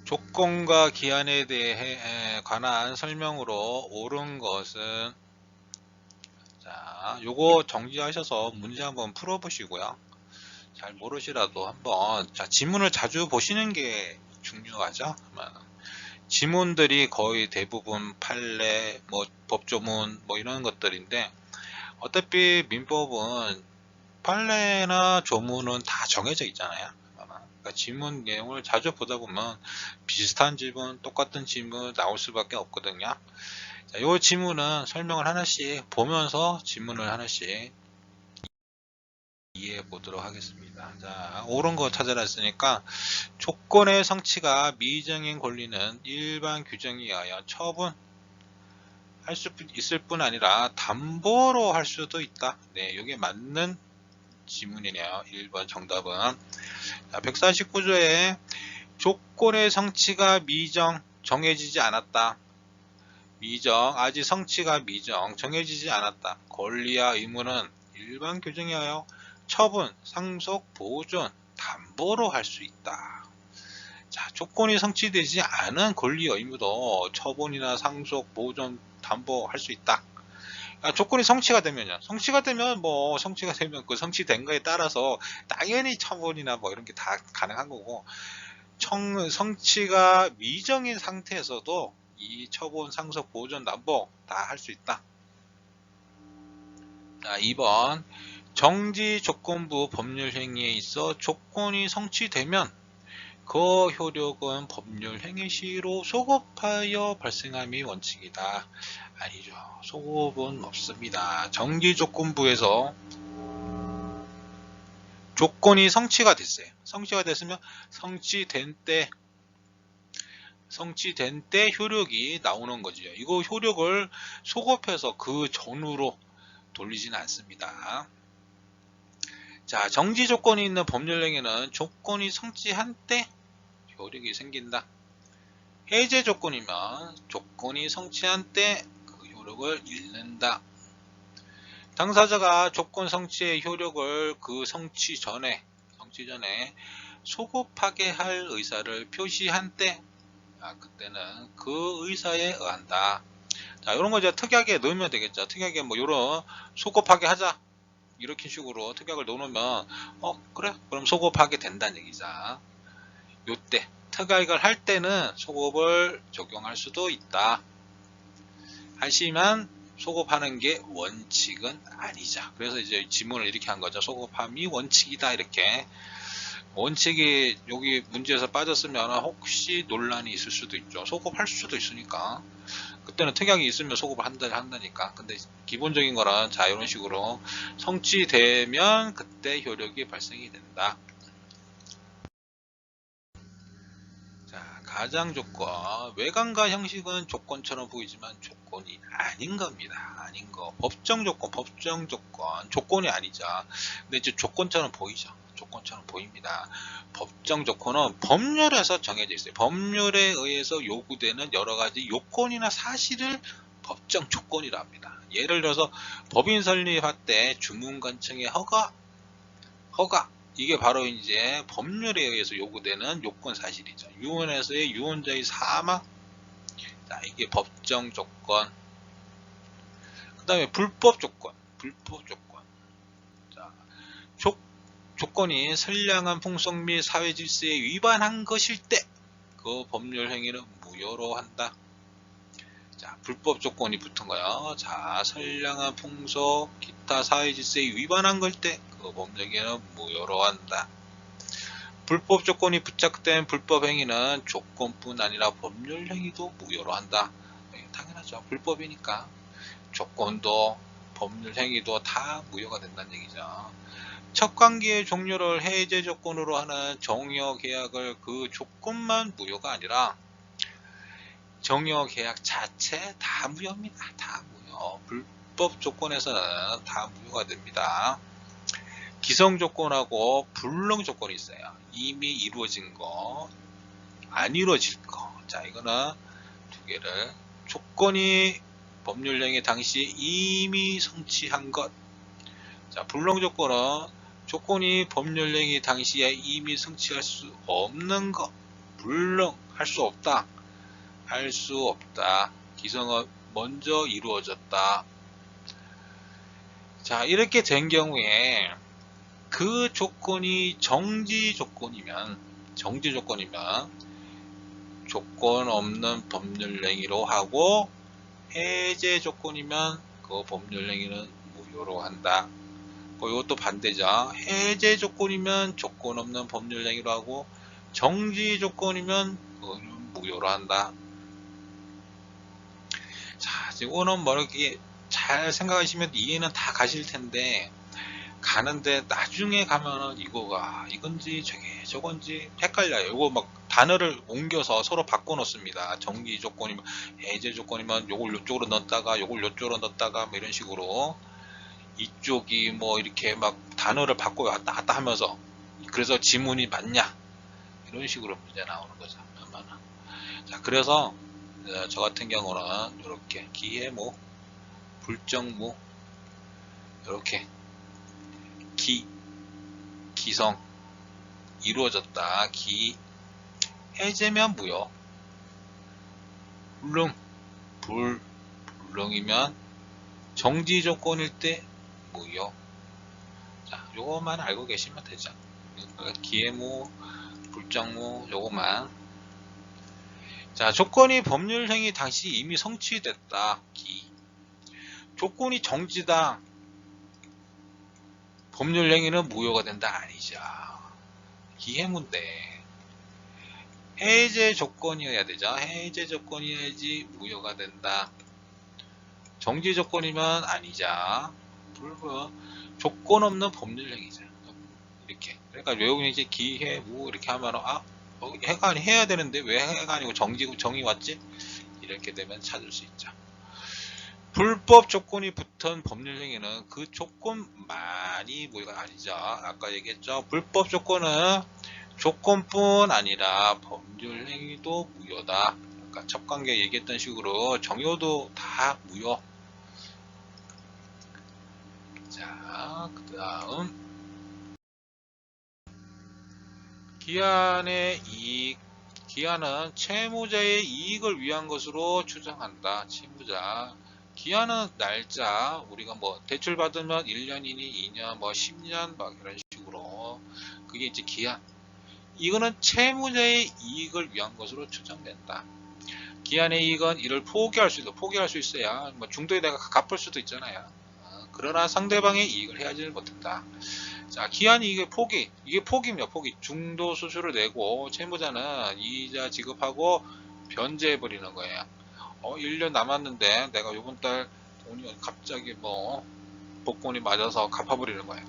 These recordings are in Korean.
조건과 기한에 대해 관한 설명으로 옳은 것은, 자, 요거 정지하셔서 문제 한번 풀어보시고요. 잘 모르시라도 한번, 자, 지문을 자주 보시는 게 중요하죠. 지문들이 거의 대부분 판례, 뭐 법조문, 뭐 이런 것들인데, 어차피 민법은 판례나 조문은 다 정해져 있잖아요. 그러니까 지문 내용을 자주 보다 보면 비슷한 지문, 똑같은 지문 나올 수밖에 없거든요. 자, 요 지문은 설명을 하나씩 보면서 지문을 하나씩 이해해 보도록 하겠습니다. 자, 옳은 거 찾아라 했으니까, 조건의 성취가 미정인 권리는 일반 규정에 의하여 처분할 수 있을 뿐 아니라 담보로 할 수도 있다. 네, 이게 맞는 지문이네요. 1번 정답은. 자, 149조에 조건의 성취가 미정, 정해지지 않았다. 미정, 아직 성취가 미정, 정해지지 않았다. 권리와 의무는 일반 규정에 의하여 처분, 상속, 보존, 담보로 할 수 있다. 자, 조건이 성취되지 않은 권리 의무도 처분이나 상속, 보존, 담보할 수 있다. 조건이 성취가 되면요. 성취가 되면 그 성취된 거에 따라서 당연히 처분이나 뭐 이런 게 다 가능한 거고, 성취가 미정인 상태에서도 이 처분, 상속, 보존, 담보 다 할 수 있다. 자, 2번. 정지 조건부 법률 행위에 있어 조건이 성취되면 그 효력은 법률 행위 시로 소급하여 발생함이 원칙이다. 아니죠. 소급은 없습니다. 정지 조건부에서 조건이 성취가 됐어요. 성취가 됐으면 성취된 때 효력이 나오는 거죠. 이거 효력을 소급해서 그 전후로 돌리지는 않습니다. 자, 정지 조건이 있는 법률행위는 조건이 성취한 때 효력이 생긴다. 해제 조건이면 조건이 성취한 때 그 효력을 잃는다. 당사자가 조건 성취의 효력을 그 성취 전에 소급하게 할 의사를 표시한 때, 그때는 그 의사에 의한다. 자, 이런 거 이제 특약에 넣으면 되겠죠. 특약에 뭐 요런 소급하게 하자, 이렇게 식으로 특약을 넣어놓으면 그래, 그럼 소급하게 된다는 얘기죠. 요때 특약을 할 때는 소급을 적용할 수도 있다. 하지만 소급하는 게 원칙은 아니죠. 그래서 이제 지문을 이렇게 한 거죠. 소급함이 원칙이다. 이렇게. 원칙이 여기 문제에서 빠졌으면 혹시 논란이 있을 수도 있죠. 소급할 수도 있으니까. 그때는 특약이 있으면 소급을 한다니까. 근데 기본적인 거는 자, 이런 식으로 성취되면 그때 효력이 발생이 된다. 자, 가장 조건. 외관과 형식은 조건처럼 보이지만 조건이 아닌 겁니다. 아닌 거. 법정 조건. 조건이 아니죠. 근데 이제 조건처럼 보이죠. 조건처럼 보입니다. 법정 조건은 법률에서 정해져 있어요. 법률에 의해서 요구되는 여러 가지 요건이나 사실을 법정 조건이라 합니다. 예를 들어서 법인 설립할 때 주문관청의 허가, 이게 바로 이제 법률에 의해서 요구되는 요건 사실이죠. 유언에서의 유언자의 사망, 자, 이게 법정 조건. 그 다음에 불법 조건. 자, 조건이 선량한 풍속 및 사회 질서에 위반한 것일 때 그 법률 행위는 무효로 한다. 자, 불법 조건이 붙은 거요. 자, 선량한 풍속, 기타 사회 질서에 위반한 걸 때 그 법률 행위는 무효로 한다. 불법 조건이 부착된 불법 행위는 조건뿐 아니라 법률 행위도 무효로 한다. 당연하죠. 불법이니까 조건도 법률 행위도 다 무효가 된다는 얘기죠. 첫 관계의 종료를 해제 조건으로 하는 정여계약을 그 조건만 무효가 아니라 정여계약 자체 다 무효입니다. 다 무효. 불법 조건에서는 다 무효가 됩니다. 기성 조건하고 불능 조건이 있어요. 이미 이루어진 거, 안 이루어질 거. 자, 이거는 두 개를. 조건이 법률행위 당시 이미 성취한 것. 자, 불능 조건은 조건이 법률행위 당시에 이미 성취할 수 없는 것. 불능. 할 수 없다. 할 수 없다. 기성은 먼저 이루어졌다. 자, 이렇게 된 경우에 그 조건이 정지 조건이면 조건 없는 법률행위로 하고, 해제 조건이면 그 법률행위는 무효로 한다. 이것도 반대죠. 해제 조건이면 조건 없는 법률행위로 하고, 정지 조건이면 그거는 무효로 한다. 자, 이거는 뭐 이렇게 잘 생각하시면 이해는 다 가실 텐데, 가는데 나중에 가면은 이건지 저건지 헷갈려요. 이거 막 단어를 옮겨서 서로 바꿔 놓습니다. 정지 조건이면, 해제 조건이면 요걸 요쪽으로 넣었다가 요걸 요쪽으로 넣었다가 뭐 이런 식으로 이쪽이 뭐 이렇게 막 단어를 바꿔 왔다 갔다 하면서, 그래서 지문이 맞냐 이런 식으로 문제 나오는 거죠. 자, 그래서 저 같은 경우는 이렇게 기해모, 불정무, 이렇게 기성 이루어졌다. 해제면 무효, 불능이면 정지 조건일 때 무효. 자, 요것만 알고 계시면 되죠. 기해무, 불정무 요것만. 자, 조건이 법률행위 당시 이미 성취됐다. 조건이 정지다. 법률행위는 무효가 된다. 아니죠. 기해무인데 해제 조건이어야 되죠. 해제 조건이어야지 무효가 된다. 정지 조건이면 아니죠. 조건 없는 법률행위죠. 이렇게. 그러니까 외국인이 이제 기해무 이렇게 하면 해가 아니 해야 되는데 왜 해가 아니고 정이 왔지? 이렇게 되면 찾을 수 있죠. 불법 조건이 붙은 법률행위는 그 조건만이 무효가 아니죠. 아까 얘기했죠. 불법 조건은 조건뿐 아니라 법률행위도 무효다. 아까 첫 관계 얘기했던 식으로 정효도 다 무효. 자, 그 다음 기한의 이익. 기한은 채무자의 이익을 위한 것으로 추정한다. 채무자. 기한은 날짜, 우리가 뭐 대출 받으면 1년이니 2년, 뭐 10년 막 이런 식으로, 그게 이제 기한. 이거는 채무자의 이익을 위한 것으로 추정된다. 기한의 이익은 이를 포기할 수 있어야 뭐 중도에 내가 갚을 수도 있잖아요. 그러나 상대방의 이익을 해야지 못한다. 자, 기한 이익의 포기. 이게 포기입니다. 포기. 중도 수수료를 내고 채무자는 이자 지급하고 변제해버리는 거예요. 1년 남았는데 내가 요번 달 돈이 갑자기 뭐 복권이 맞아서 갚아버리는 거예요.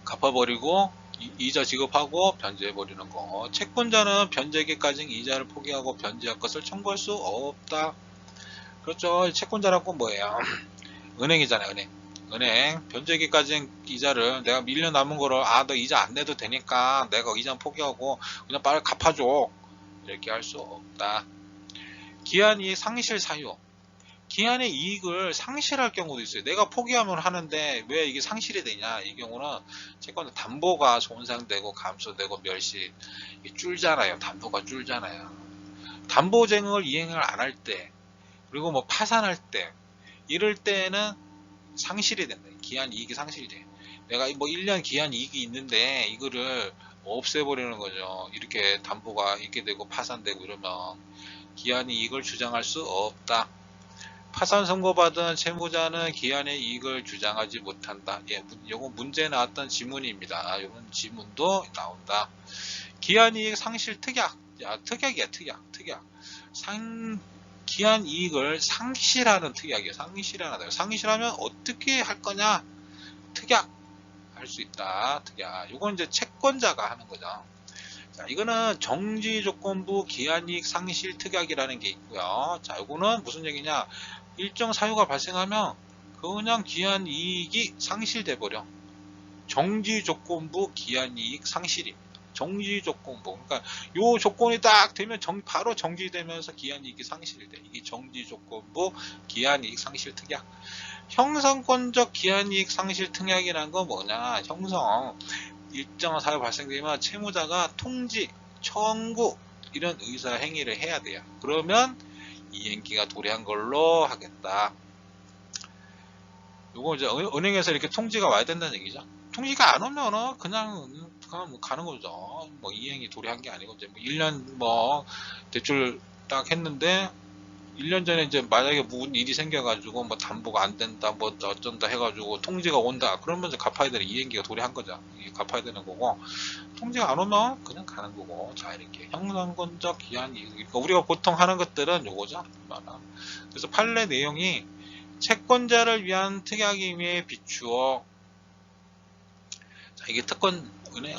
갚아버리고 이자 지급하고 변제해버리는 거. 채권자는 변제기까지 이자를 포기하고 변제할 것을 청구할 수 없다. 그렇죠. 채권자라고 뭐예요? 은행이잖아요. 은행 변제기까지 이자를 내가 1년 남은 거를 너 이자 안 내도 되니까 내가 이자 포기하고 그냥 빨리 갚아줘. 이렇게 할 수 없다. 기한이익 상실 사유. 기한의 이익을 상실할 경우도 있어요. 내가 포기하면 하는데 왜 이게 상실이 되냐. 이 경우는 채권 담보가 손상되고 감소되고 멸시 줄잖아요. 담보가 줄잖아요. 담보쟁을 이행을 안 할 때, 그리고 뭐 파산할 때, 이럴 때는 상실이 된다. 기한 이익이 상실이 돼. 내가 뭐 1년 기한 이익이 있는데 이거를 없애버리는 거죠. 이렇게 담보가 있게 되고 파산되고 이러면 기한 이익을 주장할 수 없다. 파산 선고받은 채무자는 기한의 이익을 주장하지 못한다. 예, 요거 문제 나왔던 지문입니다. 이런 지문도 나온다. 기한 이익 상실 특약. 야, 특약이야, 특약. 기한 이익을 상실하는 특약이에요. 상실하면 어떻게 할 거냐? 특약 할 수 있다. 특약. 이건 이제 채권자가 하는 거죠. 자, 이거는 정지조건부 기한이익 상실 특약이라는 게 있고요. 자, 이거는 무슨 얘기냐? 일정 사유가 발생하면 그냥 기한이익이 상실돼 버려. 정지조건부 기한이익 상실입니다. 정지조건부. 그러니까 요 조건이 딱 되면 바로 정지되면서 기한이익이 상실이 돼. 이게 정지조건부 기한이익 상실 특약. 형성권적 기한이익 상실 특약이라는 건 뭐냐? 일정 사유 발생되면 채무자가 통지, 청구, 이런 의사 행위를 해야 돼요. 그러면 이행기가 도래한 걸로 하겠다. 요거 이제 은행에서 이렇게 통지가 와야 된다는 얘기죠. 통지가 안 오면은 그냥 뭐 가는 거죠. 뭐 이행이 도래한 게 아니고 이제 뭐 1년 뭐 대출 딱 했는데 1년 전에 이제 만약에 무슨 일이 생겨가지고 뭐 담보가 안 된다 뭐 어쩐다 해가지고 통지가 온다 그러면 이제 갚아야 되는 이행기가 도래한 거죠. 이게 갚아야 되는 거고 통지가 안 오면 그냥 가는 거고. 자, 이렇게 형성권적 기한이 그러니까 우리가 보통 하는 것들은 요거죠. 그래서 판례 내용이 채권자를 위한 특약임에 비추어. 자, 이게 특권 은행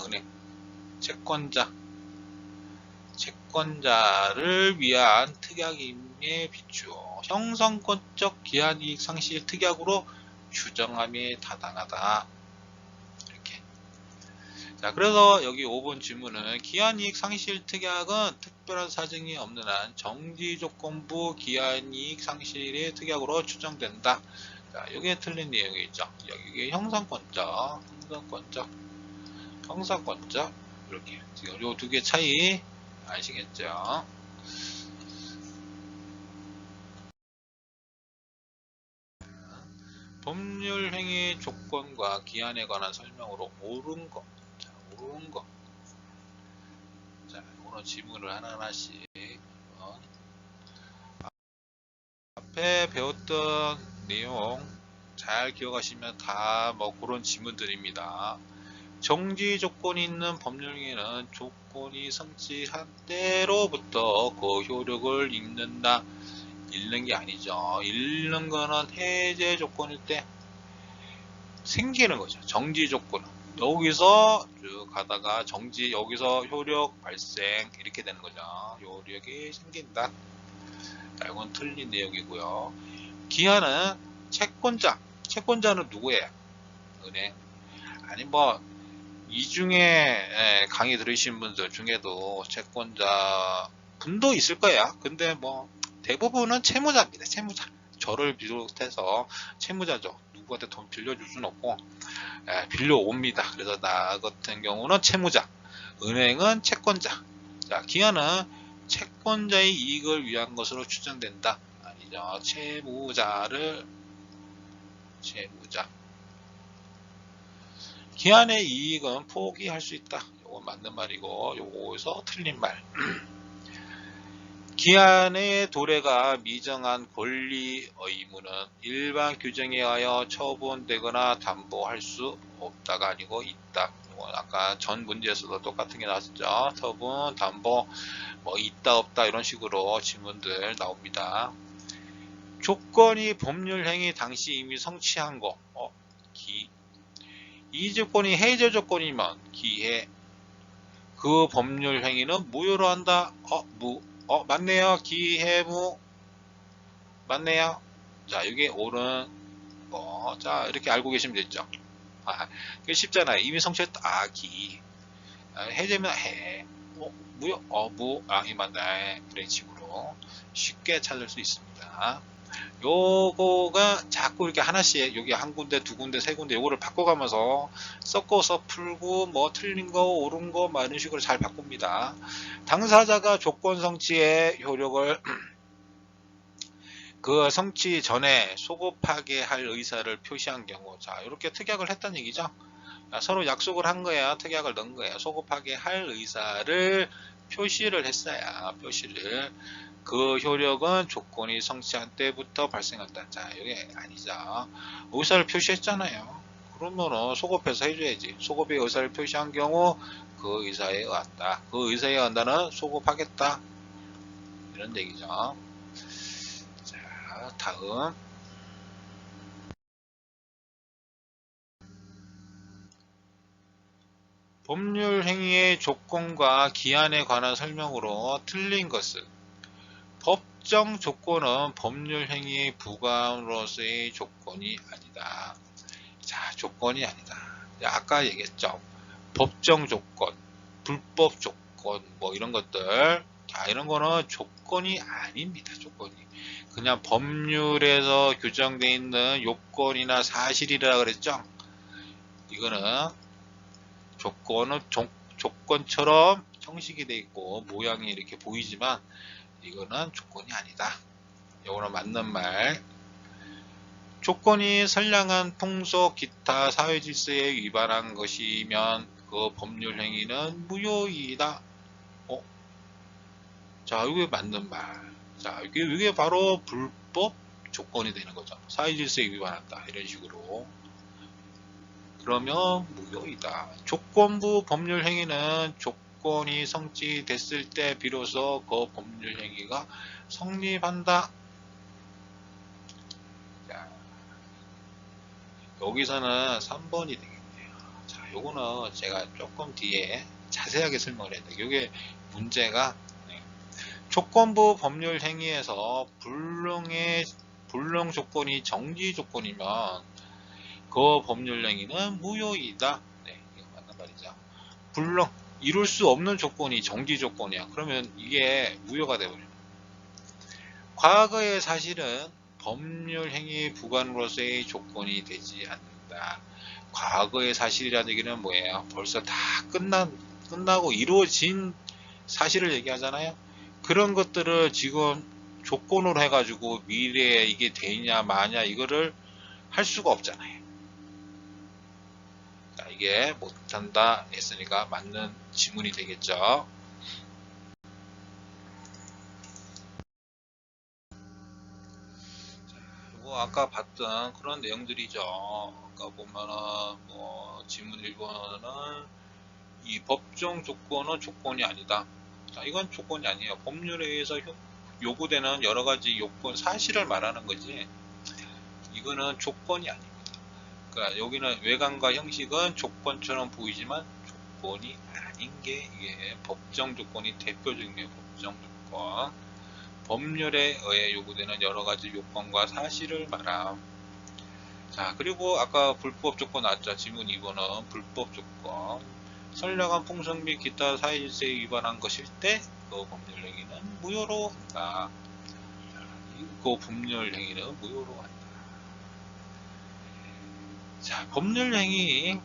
채권자를 위한 특약임에 비추어 형성권적 기한이익 상실 특약으로 규정함에 타당하다. 이렇게. 자, 그래서 여기 5번 질문은 기한이익 상실 특약은 특별한 사정이 없는 한 정지조건부 기한이익 상실의 특약으로 추정된다. 자, 여기에 틀린 내용이 있죠. 여기 형성권적 이렇게 지금 요 두 개 차이 아시겠죠? 법률 행위 조건과 기한에 관한 설명으로 옳은 거. 자, 옳은 거. 자, 오늘 지문을 하나하나씩 앞에 배웠던 내용 잘 기억하시면 다 뭐 그런 지문들입니다. 정지 조건이 있는 법률행위는 조건이 성취한 때로부터 그 효력을 잃는다. 잃는 게 아니죠. 잃는 거는 해제 조건일 때 생기는 거죠. 정지 조건은 여기서 쭉 가다가 정지 여기서 효력 발생 이렇게 되는 거죠. 효력이 생긴다. 자, 이건 틀린 내용이고요. 기한은 채권자는 누구예요? 은행. 아니 뭐 이 중에 강의 들으신 분들 중에도 채권자 분도 있을 거야. 근데 뭐 대부분은 채무자입니다. 채무자. 저를 비롯해서 채무자죠. 누구한테 돈 빌려줄 수는 없고 빌려옵니다. 그래서 나 같은 경우는 채무자, 은행은 채권자. 자, 기한은 채권자의 이익을 위한 것으로 추정된다. 아니죠. 채무자. 기한의 이익은 포기할 수 있다. 이거 맞는 말이고 요거에서 틀린 말. 기한의 도래가 미정한 권리 의무는 일반 규정에 의하여 처분되거나 담보할 수 없다가 아니고 있다. 아까 전 문제에서도 똑같은 게 나왔죠. 처분, 담보, 뭐 있다 없다 이런 식으로 질문들 나옵니다. 조건이 법률 행위 당시 이미 성취한 거. 이 조건이 해제 조건이면 기해. 그 법률 행위는 무효로 한다. 맞네요. 기해무 맞네요. 자, 이게 옳은 거. 자, 이렇게 알고 계시면 됐죠. 이게 쉽잖아요. 이미 성취했다. 기. 해제면 해. 무효. 무. 이 맞네. 그런 식으로 쉽게 찾을 수 있습니다. 요거가 자꾸 이렇게 하나씩 여기 한 군데 두 군데 세 군데 요거를 바꿔가면서 섞어서 풀고 뭐 틀린 거 옳은 거 막 이런 식으로 잘 바꿉니다. 당사자가 조건 성취의 효력을 그 성취 전에 소급하게 할 의사를 표시한 경우, 자 이렇게 특약을 했다는 얘기죠. 서로 약속을 한 거야. 특약을 넣은 거야. 소급하게 할 의사를 표시를 했어야. 그 효력은 조건이 성취한 때부터 발생한다. 자, 이게 아니죠. 의사를 표시했잖아요. 그러면은 소급해서 해줘야지. 소급의 의사를 표시한 경우 그 의사에 의한다. 그 의사에 의한다는 소급하겠다. 이런 얘기죠. 자, 다음. 법률 행위의 조건과 기한에 관한 설명으로 틀린 것은 법정 조건은 법률 행위의 부과함으로서의 조건이 아니다. 자, 조건이 아니다. 아까 얘기했죠. 법정 조건, 불법 조건, 뭐 이런 것들. 자, 이런 거는 조건이 아닙니다. 조건이. 그냥 법률에서 규정되어 있는 요건이나 사실이라 그랬죠. 이거는 조건은 조건처럼 형식이 돼 있고 모양이 이렇게 보이지만 이거는 조건이 아니다. 이거는 맞는 말. 조건이 선량한 풍속 기타 사회 질서에 위반한 것이면 그 법률 행위는 무효이다. 자, 이게 맞는 말. 자, 이게 바로 불법 조건이 되는 거죠. 사회 질서에 위반한다. 이런 식으로. 그러면 무효이다. 조건부 법률 행위는 조건이 성취됐을 때 비로소 그 법률 행위가 성립한다. 자, 여기서는 3번이 되겠네요. 자, 요거는 제가 조금 뒤에 자세하게 설명을 해야 돼요. 이게 문제가 조건부 법률 행위에서 불능 조건이 정지 조건이면 그 법률 행위는 무효이다. 네, 이거 맞는 말이죠. 불능, 이룰 수 없는 조건이 정지 조건이야. 그러면 이게 무효가 되버려요. 과거의 사실은 법률 행위 부관으로서의 조건이 되지 않는다. 과거의 사실이라는 얘기는 뭐예요? 벌써 다 끝나고 이루어진 사실을 얘기하잖아요. 그런 것들을 지금 조건으로 해가지고 미래에 이게 되냐 마냐 이거를 할 수가 없잖아요. 자, 이게 못한다 했으니까 맞는 지문이 되겠죠. 이거 아까 봤던 그런 내용들이죠. 아까 보면은 뭐 지문 1번은 이 법정 조건은 조건이 아니다. 자, 이건 조건이 아니에요. 법률에 의해서 요구되는 여러 가지 요건 사실을 말하는 거지. 이거는 조건이 아닙니다. 그러니까 여기는 외관과 형식은 조건처럼 보이지만 조건이 아닌 게 이게 법정 조건이 대표적인 게 법정 조건. 법률에 의해 요구되는 여러 가지 요건과 사실을 말함. 자, 그리고 아까 불법 조건 나왔죠. 지문 2번은 불법 조건. 선량한 풍속 및 기타 사회질서에 위반한 것일 때 그 법률 행위는 무효로 한다. 그 법률 행위는 무효로 한다. 자, 법률 행위.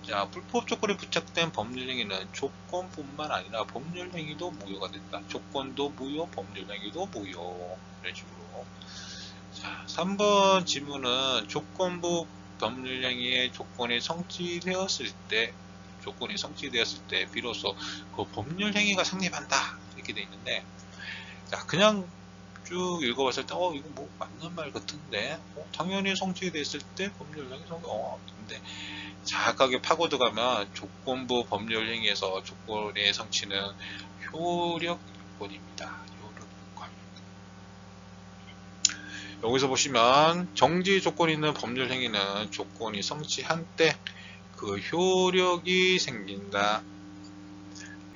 자, 불법 조건에 부착된 법률 행위는 조건뿐만 아니라 법률 행위도 무효가 된다. 조건도 무효, 법률 행위도 무효. 이런 식으로. 자, 3번 지문은 조건부 법률 행위의 조건이 성취되었을 때 비로소 그 법률 행위가 성립한다. 이렇게 돼 있는데, 자, 그냥 쭉 읽어봤을 때, 이거 뭐 맞는 말 같은데, 당연히 성취됐을 때 법률 행위 근데 자각하게 파고 들어가면 조건부 법률 행위에서 조건의 성취는 효력 요건입니다. 효력 요건. 여기서 보시면 정지 조건이 있는 법률 행위는 조건이 성취한 때 그 효력이 생긴다.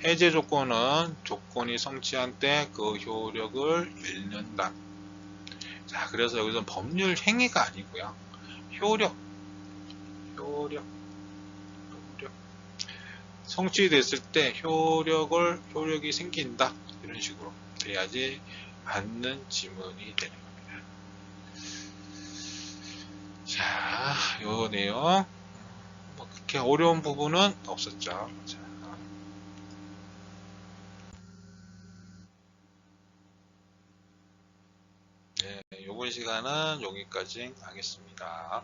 해제 조건은 조건이 성취한 때 그 효력을 잃는다. 자, 그래서 여기서 법률 행위가 아니고요. 효력. 성취됐을 때 효력이 생긴다. 이런 식으로 돼야지 맞는 지문이 되는 겁니다. 자, 요 내용. 뭐 그렇게 어려운 부분은 없었죠. 자, 네, 요번 시간은 여기까지 하겠습니다.